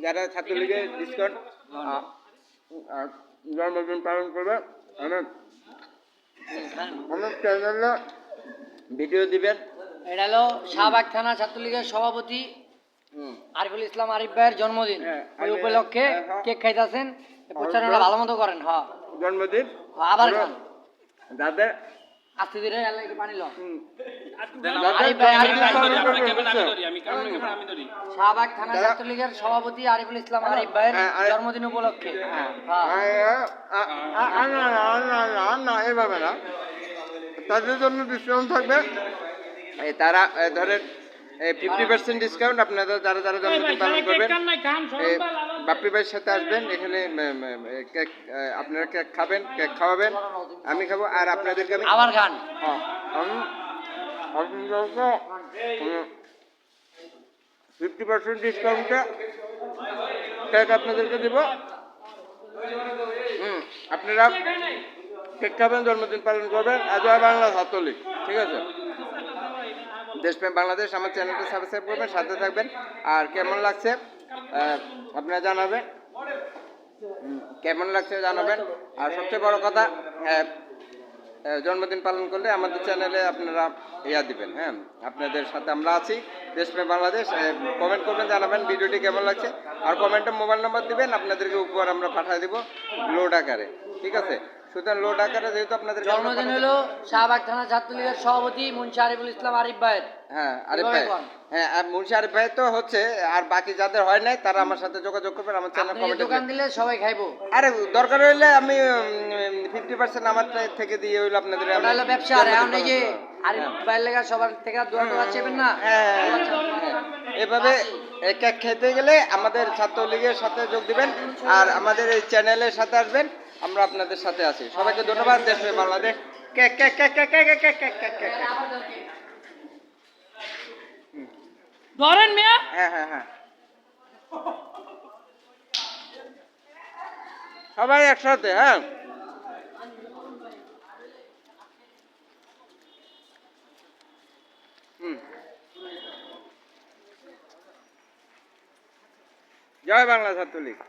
যারা ছাত্রলীগের ডিসকাউন্ট জন্মদিন পালন করবে আমার চ্যানেলে ভিডিও দিবেন। এটা হলো শাহবাগ থানা ছাত্রলীগের সভাপতি আরিফুল ইসলাম আরিফ ভাইয়ের জন্মদিন, ওই উপলক্ষে কেক খাইতেছেন, প্রচারণা ভালো মতো করেন। হ্যাঁ, জন্মদিন আবার খান যাদের আস্তে ধীরে পানি লো। শাহবাগ থানা ছাত্রলীগের সভাপতি আরিফুল ইসলাম আরিফ ভাইয়ের জন্মদিন উপলক্ষে এভাবে না, তাদের জন্য ডিসকাউন্ট থাকবে। তারা ধরেন 50% ডিসকাউন্ট আপনারা যারা যারা জন্মদিন পালন করবেন বাপ্পি ভাইয়ের সাথে আসবেন। এখানে কেক আপনারা কেক খাবেন, কেক খাওয়াবেন, আমি খাবো, আর আপনাদেরকে আমি আবার খান। 50% ডিসকাউন্টে কেক আপনাদেরকে দিব। আপনারা কেক খাবেন, জন্মদিন পালন করবেন। আজওয়া বাংলা ছাত্রলীগ, ঠিক আছে? দেশপ্রেম বাংলাদেশ আমার চ্যানেলটা সাবস্ক্রাইব করবেন, সাথে থাকবেন। আর কেমন লাগছে আপনারা জানাবেন, কেমন লাগছে জানাবেন। আর সবচেয়ে বড় কথা, জন্মদিন পালন করলে আমাদের চ্যানেলে আপনারা দিবেন। হ্যাঁ, আপনাদের সাথে আমরা আছি, দেশপ্রেম বাংলাদেশ। কমেন্ট করবেন, জানাবেন ভিডিওটি কেমন লাগছে। আর কমেন্টে মোবাইল নাম্বার দিবেন, আপনাদেরকে উপহার আমরা পাঠিয়ে দিব লোড আকারে, ঠিক আছে? সুতরাং লোড আকারে যেহেতু আপনাদের জন্মদিন হলো শাহবাগ থানা ছাত্রলীগের সভাপতি মুন্সি আরিফুল ইসলাম আরিফ ভাইয়ের। হ্যাঁ, আরিফ ভাই, হ্যাঁ, আর মুন্সি আরিফ ভাই তো হচ্ছে। আর বাকি যাদের হয় নাই তারা আমার সাথে যোগাযোগ করবেন, আমার চ্যানেল কমেন্টে দোকান দিলে সবাই খাইবো। আরে দরকার হইলে আমি 50% আমার থেকে দিয়ে হইলো আপনাদের। ওটা হলো ব্যবসা। আর এখন এই যে আরিফ ভাইয়ের লেগা সবার থেকে দোয়া টোয়া চাইবেন না। এভাবে কেক খেতে গেলে আমাদের ছাত্রলীগের সাথে যোগ দিবেন, আর আমাদের এই চ্যানেলের সাথে আসবেন, আমরা আপনাদের সাথে আছি। সবাইকে ধন্যবাদ। দেশপ্রেম Bangladesh. Cake cake cake cake cake cake cake cake cake ধরেন মিয়া। হ্যাঁ হ্যাঁ হ্যাঁ, সবাই একসাথে। হ্যাঁ, জয় বাংলা ছাত্রলীগ।